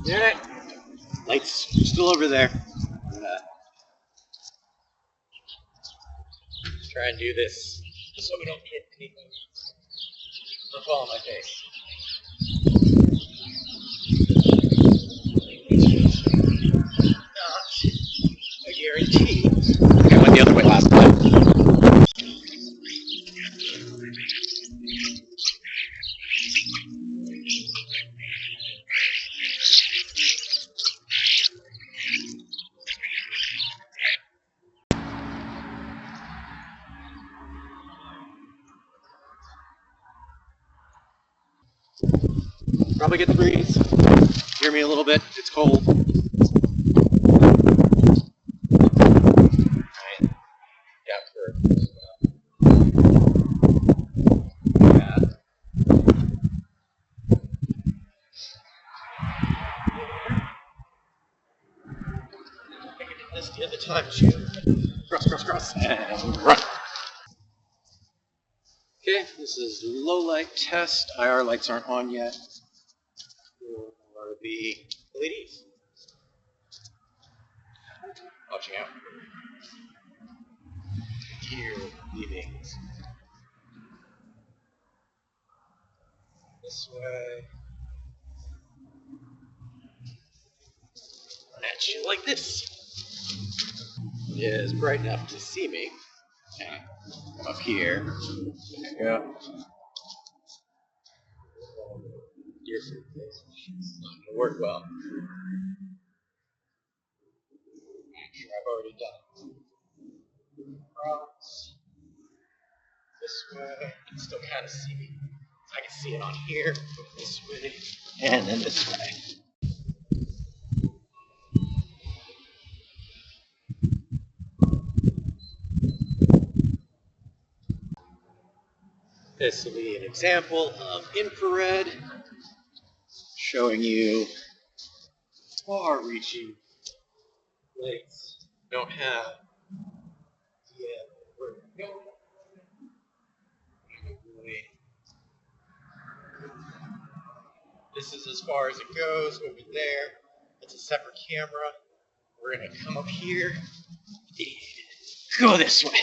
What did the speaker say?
Alright. Light's still over there. I'm gonna try and do this so we don't hit anything or fall on my face. Not a guarantee. Okay, I went the other way last time. Probably get the breeze. Hear me a little bit. It's cold. This the other time too. Cross, and run. Okay, this is low light test. IR lights aren't on yet. Or the LEDs. Watching out. Here, leaving. This way. Run at you like this. It is bright enough to see me. Okay. Come up here. There you go. Your face. It's not going to work well. I'm sure I've already done it. Cross. This way. You can still kind of see me. I can see it on here. This way. And then this way. This will be an example of infrared, showing you far-reaching lights. Don't have where to go. This is as far as it goes over there. It's a separate camera. We're gonna come up here and go this way.